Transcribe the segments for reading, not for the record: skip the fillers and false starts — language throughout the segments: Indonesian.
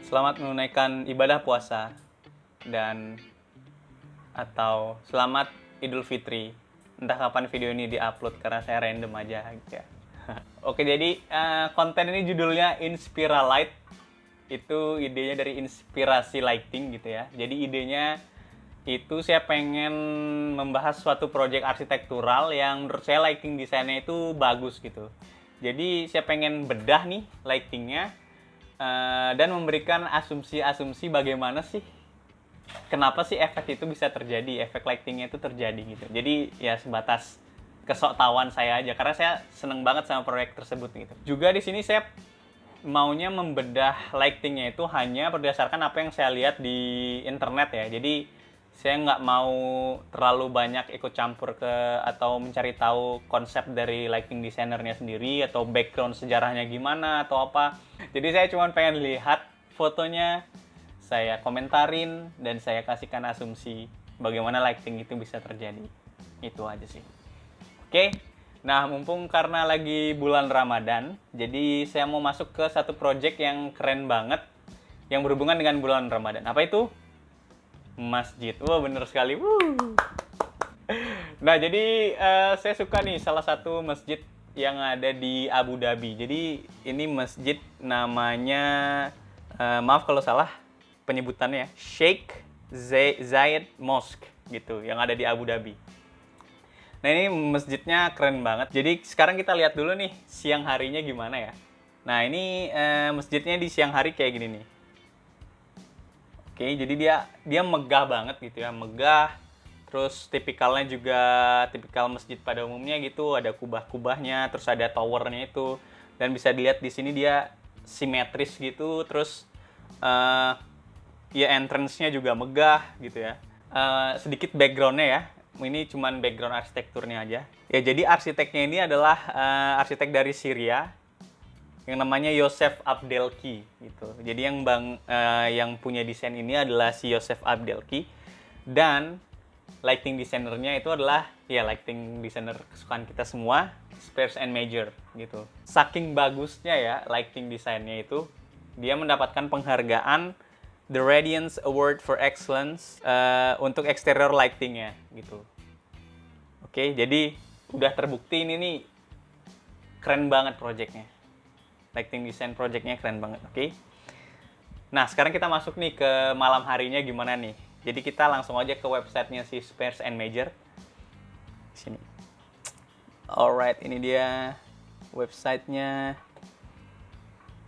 Selamat menunaikan ibadah puasa dan atau selamat Idul Fitri. Entah kapan video ini diupload karena saya random aja gitu ya. Oke, jadi konten ini judulnya Inspiralight. Itu idenya dari inspirasi lighting gitu ya. Jadi idenya itu saya pengen membahas suatu proyek arsitektural yang menurut saya lighting desainnya itu bagus gitu. Jadi saya pengen bedah nih lightingnya dan memberikan asumsi-asumsi bagaimana sih, kenapa sih efek itu bisa terjadi, efek lightingnya itu terjadi gitu. Jadi ya sebatas kesoktawan saya aja karena saya seneng banget sama proyek tersebut gitu. Juga di sini saya maunya membedah lightingnya itu hanya berdasarkan apa yang saya lihat di internet ya. Jadi saya nggak mau terlalu banyak ikut campur ke atau mencari tahu konsep dari lighting desainernya sendiri atau background sejarahnya gimana atau apa. Jadi saya cuma pengen lihat fotonya, saya komentarin dan saya kasihkan asumsi bagaimana lighting itu bisa terjadi. Itu aja sih. Oke. Nah, mumpung karena lagi bulan Ramadan, jadi saya mau masuk ke satu project yang keren banget yang berhubungan dengan bulan Ramadan. Apa itu? Masjid. Wah, bener sekali. Nah, jadi saya suka nih salah satu masjid yang ada di Abu Dhabi. Jadi ini masjid namanya, maaf kalau salah penyebutannya, Sheikh Zayed Mosque gitu, yang ada di Abu Dhabi. Nah, ini masjidnya keren banget. Jadi sekarang kita lihat dulu nih siang harinya gimana ya. Nah, ini masjidnya di siang hari kayak gini nih. Oke, jadi dia megah banget gitu ya, megah. Terus tipikalnya juga tipikal masjid pada umumnya gitu, ada kubah-kubahnya, terus ada towernya itu. Dan bisa dilihat di sini dia simetris gitu, terus ya entrance-nya juga megah gitu ya. Sedikit background-nya ya. Ini cuman background arsitekturnya aja. Ya, jadi arsiteknya ini adalah arsitek dari Syria yang namanya Yosef Abdelki gitu. Jadi yang punya desain ini adalah si Yosef Abdelki, dan lighting designernya itu adalah ya lighting designer kesukaan kita semua, Spears and Major gitu. Saking bagusnya ya lighting desainnya itu, dia mendapatkan penghargaan The Radiance Award for Excellence untuk exterior lightingnya gitu. Oke, jadi udah terbukti ini nih keren banget projectnya. Lighting design projectnya keren banget, oke? Nah, sekarang kita masuk nih ke malam harinya gimana nih. Jadi kita langsung aja ke websitenya si Spears and Major. Sini. Alright, ini dia websitenya.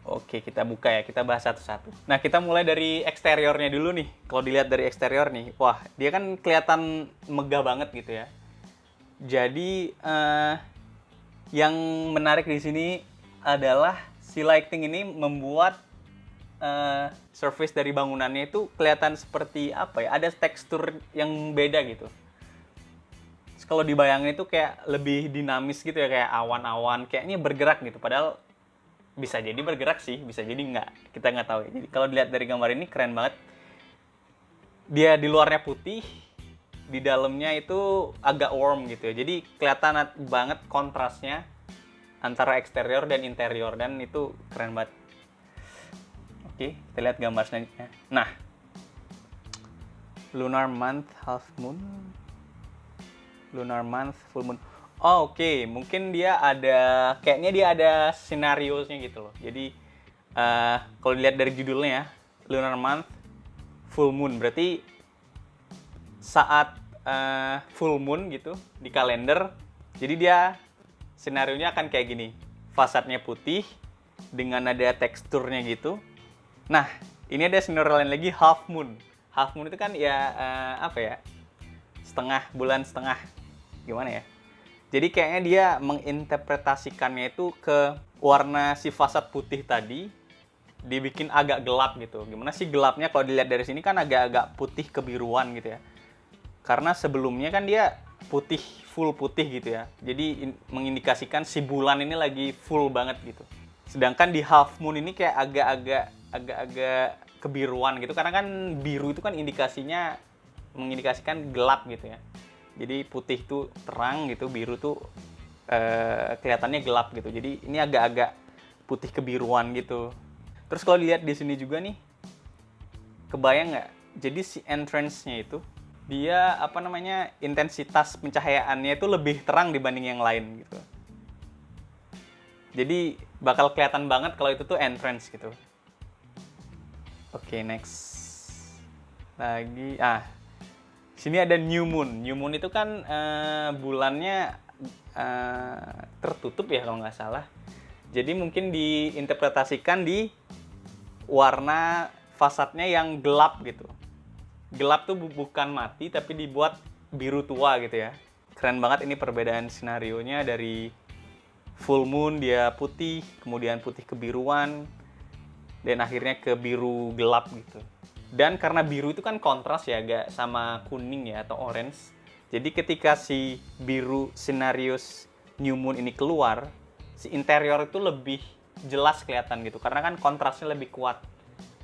Oke, kita buka ya, kita bahas satu-satu. Nah, kita mulai dari eksteriornya dulu nih. Kalau dilihat dari eksterior nih, wah, dia kan kelihatan megah banget gitu ya. Jadi, yang menarik di sini adalah si lighting ini membuat surface dari bangunannya itu kelihatan seperti apa ya? Ada tekstur yang beda gitu. Kalau dibayangin itu kayak lebih dinamis gitu ya, kayak awan-awan, kayaknya bergerak gitu. Padahal bisa jadi bergerak sih, bisa jadi enggak. Kita nggak tahu ya. Jadi kalau dilihat dari gambar ini keren banget. Dia di luarnya putih, di dalamnya itu agak warm gitu ya. Jadi kelihatan banget kontrasnya antara eksterior dan interior, dan itu keren banget. Oke, kita lihat gambar selanjutnya. Nah, lunar month, half moon, lunar month, full moon. Oh, oke. Mungkin kayaknya dia ada scenarios-nya gitu loh. Jadi, kalau dilihat dari judulnya ya, lunar month, full moon. Berarti saat full moon gitu di kalender, jadi dia scenarionya akan kayak gini. Fasadnya putih dengan ada teksturnya gitu. Nah, ini ada scenario lain lagi, half moon. Half moon itu kan ya apa ya? Bulan setengah. Gimana ya? Jadi kayaknya dia menginterpretasikannya itu ke warna si fasad putih tadi dibikin agak gelap gitu. Gimana sih gelapnya? Kalau dilihat dari sini kan agak-agak putih kebiruan gitu ya. Karena sebelumnya kan dia putih, full putih gitu ya. Jadi mengindikasikan si bulan ini lagi full banget gitu. Sedangkan di half moon ini kayak agak-agak kebiruan gitu. Karena kan biru itu kan mengindikasikan gelap gitu ya. Jadi putih tuh terang gitu, biru tuh kelihatannya gelap gitu. Jadi ini agak-agak putih kebiruan gitu. Terus kalau dilihat di sini juga nih, kebayang nggak? Jadi si entrance-nya itu, dia apa namanya, intensitas pencahayaannya itu lebih terang dibanding yang lain gitu. Jadi bakal kelihatan banget kalau itu tuh entrance gitu. Oke, next. Lagi, sini ada new moon. New moon itu kan bulannya tertutup ya kalau nggak salah. Jadi mungkin diinterpretasikan di warna fasadnya yang gelap gitu. Gelap tuh bukan mati tapi dibuat biru tua gitu ya. Keren banget ini perbedaan skenarionya dari full moon dia putih, kemudian putih kebiruan, dan akhirnya ke biru gelap gitu. Dan karena biru itu kan kontras ya, agak sama kuning ya atau orange. Jadi ketika si biru scenarios new moon ini keluar, si interior itu lebih jelas kelihatan gitu. Karena kan kontrasnya lebih kuat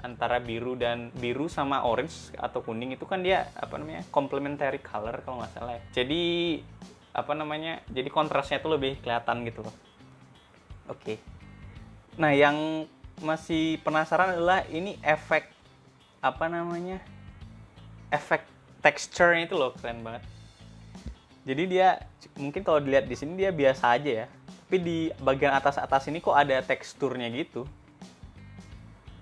antara biru dan biru sama orange atau kuning itu kan dia apa namanya complementary color kalau nggak salah ya. Jadi apa namanya, jadi kontrasnya itu lebih kelihatan gitu loh. Oke. Nah, yang masih penasaran adalah ini efek apa namanya, efek texture-nya itu loh, keren banget. Jadi dia mungkin kalau dilihat di sini dia biasa aja ya, tapi di bagian atas ini kok ada teksturnya gitu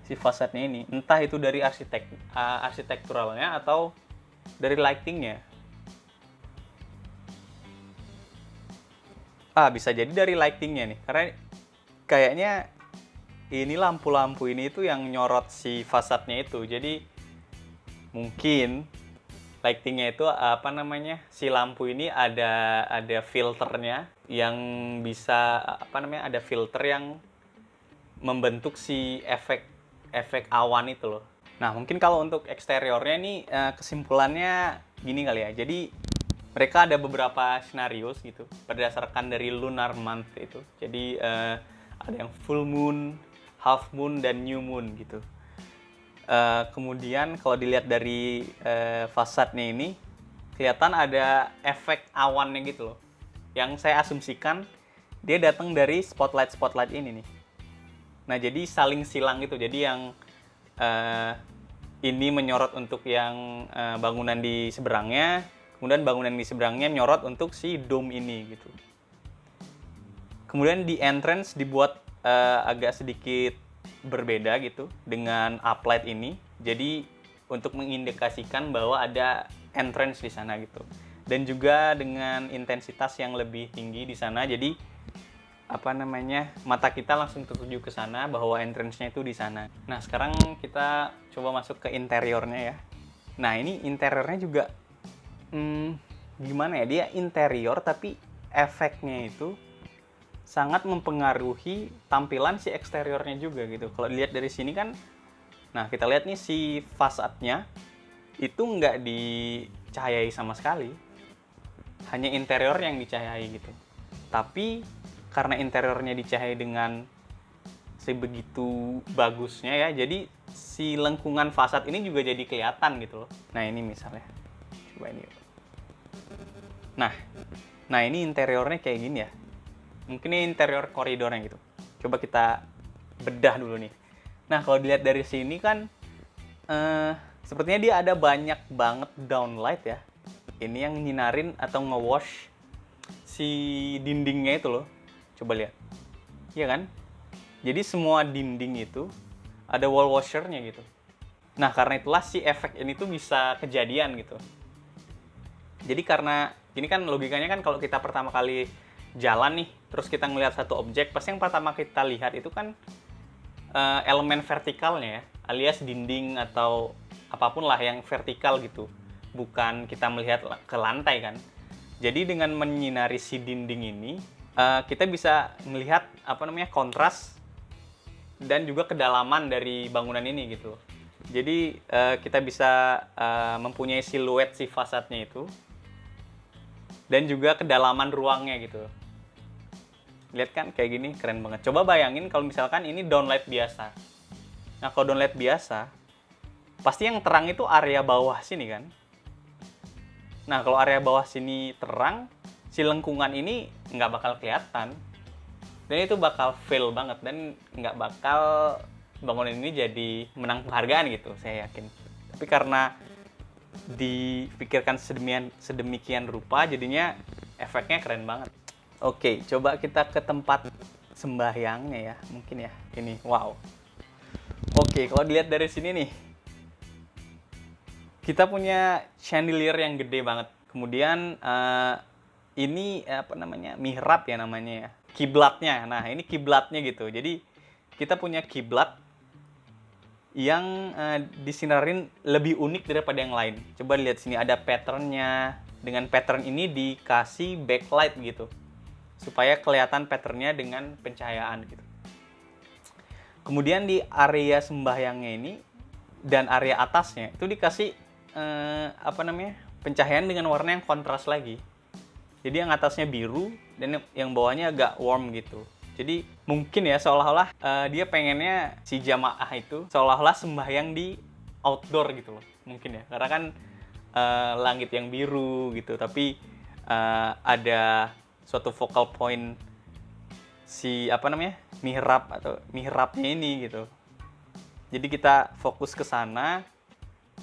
si fasadnya ini, entah itu dari arsitekturalnya atau dari lightingnya. Bisa jadi dari lightingnya nih, karena kayaknya ini lampu-lampu ini itu yang nyorot si fasadnya itu. Jadi mungkin lightingnya itu apa namanya, si lampu ini ada filternya yang bisa apa namanya, ada filter yang membentuk si efek awan itu loh. Nah, mungkin kalau untuk eksteriornya nih kesimpulannya gini kali ya. Jadi mereka ada beberapa skenario gitu berdasarkan dari lunar month itu. Jadi ada yang full moon, half moon, dan new moon gitu. Kemudian kalau dilihat dari fasadnya ini kelihatan ada efek awannya gitu loh. Yang saya asumsikan dia datang dari spotlight ini nih. Nah, jadi saling silang gitu. Jadi yang ini menyorot untuk yang bangunan di seberangnya, kemudian bangunan di seberangnya nyorot untuk si dome ini gitu. Kemudian di entrance dibuat agak sedikit berbeda gitu dengan uplight ini. Jadi untuk mengindikasikan bahwa ada entrance di sana gitu. Dan juga dengan intensitas yang lebih tinggi di sana. Jadi apa namanya, mata kita langsung tertuju ke sana bahwa entrance-nya itu di sana. Nah, sekarang kita coba masuk ke interiornya ya. Nah, ini interiornya juga gimana ya, dia interior tapi efeknya itu sangat mempengaruhi tampilan si eksteriornya juga gitu. Kalau dilihat dari sini kan, nah kita lihat nih si fasadnya itu nggak dicahayai sama sekali, hanya interior yang dicahayai gitu. Tapi karena interiornya dicahayai dengan sebegitu bagusnya ya, jadi si lengkungan fasad ini juga jadi kelihatan gitu loh. Nah, ini misalnya, coba ini. Nah ini interiornya kayak gini ya. Mungkin ini interior koridornya gitu. Coba kita bedah dulu nih. Nah, kalau dilihat dari sini kan sepertinya dia ada banyak banget downlight ya. Ini yang nyinarin atau nge-wash si dindingnya itu loh. Coba lihat. Iya kan? Jadi semua dinding itu ada wall washer-nya gitu. Nah, karena itulah si efek ini tuh bisa kejadian gitu. Jadi karena ini kan logikanya kan kalau kita pertama kali jalan nih, terus kita ngelihat satu objek, pasti yang pertama kita lihat itu kan elemen vertikalnya ya, alias dinding atau apapun lah yang vertikal gitu. Bukan kita melihat ke lantai kan. Jadi dengan menyinari si dinding ini, kita bisa melihat apa namanya, kontras dan juga kedalaman dari bangunan ini gitu. Jadi kita bisa mempunyai siluet si fasadnya itu dan juga kedalaman ruangnya gitu. Lihat kan kayak gini, keren banget. Coba bayangin kalau misalkan ini downlight biasa. Nah, kalau downlight biasa, pasti yang terang itu area bawah sini kan. Nah, kalau area bawah sini terang, si lengkungan ini nggak bakal kelihatan. Dan itu bakal fail banget dan nggak bakal bangunan ini jadi menang penghargaan gitu, saya yakin. Tapi karena dipikirkan sedemikian rupa, jadinya efeknya keren banget. Oke, coba kita ke tempat sembahyangnya ya, mungkin ya. Ini, wow. Oke, kalau dilihat dari sini nih, kita punya chandelier yang gede banget. Kemudian ini apa namanya, mihrab ya namanya ya, kiblatnya. Nah, ini kiblatnya gitu. Jadi kita punya kiblat yang disinarin lebih unik daripada yang lain. Coba lihat sini, ada patternnya. Dengan pattern ini dikasih backlight gitu, supaya kelihatan patternnya dengan pencahayaan gitu. Kemudian di area sembahyangnya ini dan area atasnya itu dikasih apa namanya, pencahayaan dengan warna yang kontras lagi. Jadi yang atasnya biru dan yang bawahnya agak warm gitu. Jadi mungkin ya seolah-olah dia pengennya si jamaah itu seolah-olah sembahyang di outdoor gitu loh. Mungkin ya, karena kan langit yang biru gitu, tapi ada suatu focal point si apa namanya, mihrab atau mihrabnya ini gitu. Jadi kita fokus ke sana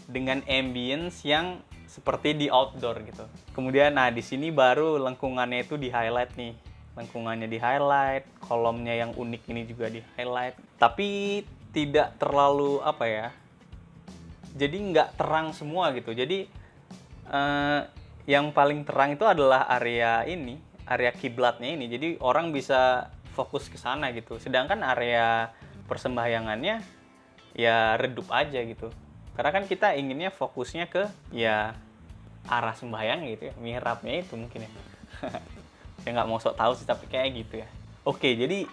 dengan ambience yang seperti di outdoor gitu. Kemudian nah di sini baru lengkungannya itu di highlight nih. Lengkungannya di highlight, kolomnya yang unik ini juga di highlight. Tapi tidak terlalu apa ya, jadi nggak terang semua gitu. Jadi yang paling terang itu adalah area ini, area kiblatnya ini. Jadi orang bisa fokus ke sana gitu. Sedangkan area persembahyangannya ya redup aja gitu. Karena kan kita inginnya fokusnya ke ya arah sembahyang gitu ya, mihrabnya itu mungkin ya. Saya nggak mau sok tahu sih, tapi kayak gitu ya. Oke, jadi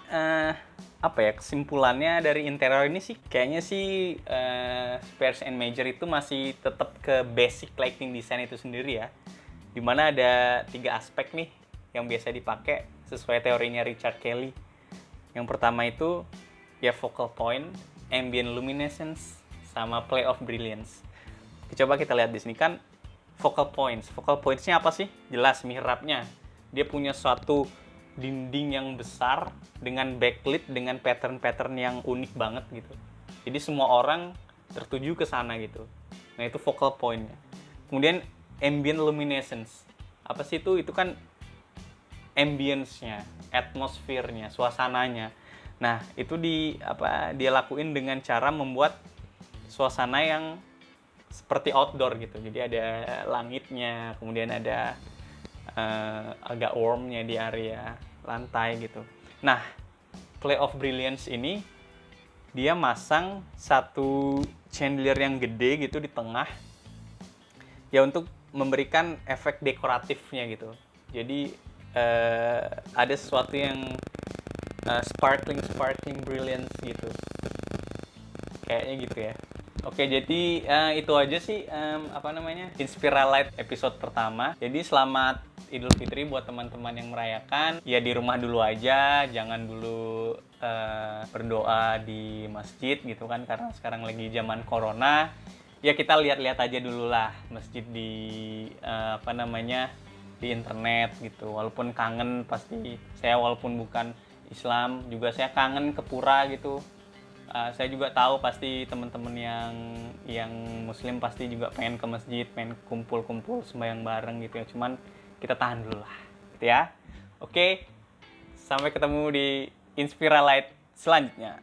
apa ya, kesimpulannya dari interior ini sih kayaknya sih Spears and Major itu masih tetap ke basic lighting design itu sendiri ya, dimana ada 3 aspek nih yang biasa dipakai sesuai teorinya Richard Kelly. Yang pertama itu ya focal point, ambient luminescence, sama play of brilliance. Coba kita lihat di sini kan focal points. Focal points-nya apa sih? Jelas mihrabnya. Dia punya suatu dinding yang besar dengan backlit dengan pattern-pattern yang unik banget gitu. Jadi semua orang tertuju ke sana gitu. Nah, itu focal point-nya. Kemudian ambient luminescence. Apa sih itu? Itu kan ambience-nya, atmosfernya, suasananya. Nah, itu dia lakuin dengan cara membuat suasana yang seperti outdoor gitu. Jadi ada langitnya, kemudian ada agak warmnya di area lantai gitu. Nah, play of brilliance ini dia masang satu chandelier yang gede gitu di tengah ya untuk memberikan efek dekoratifnya gitu. Jadi ada sesuatu yang sparkling brilliance gitu, kayaknya gitu ya. Oke, jadi itu aja sih apa namanya, Inspiralight episode pertama. Jadi selamat Idul Fitri buat teman-teman yang merayakan. Ya di rumah dulu aja, jangan dulu berdoa di masjid gitu kan, karena sekarang lagi zaman corona. Ya kita lihat-lihat aja dulu lah masjid di apa namanya, di internet gitu. Walaupun kangen, pasti saya walaupun bukan Islam juga saya kangen ke pura gitu. Saya juga tahu pasti teman-teman yang Muslim pasti juga pengen ke masjid, pengen kumpul-kumpul sembahyang bareng gitu ya. Cuman kita tahan dulu lah, gitu ya. Oke, sampai ketemu di Inspiralight selanjutnya.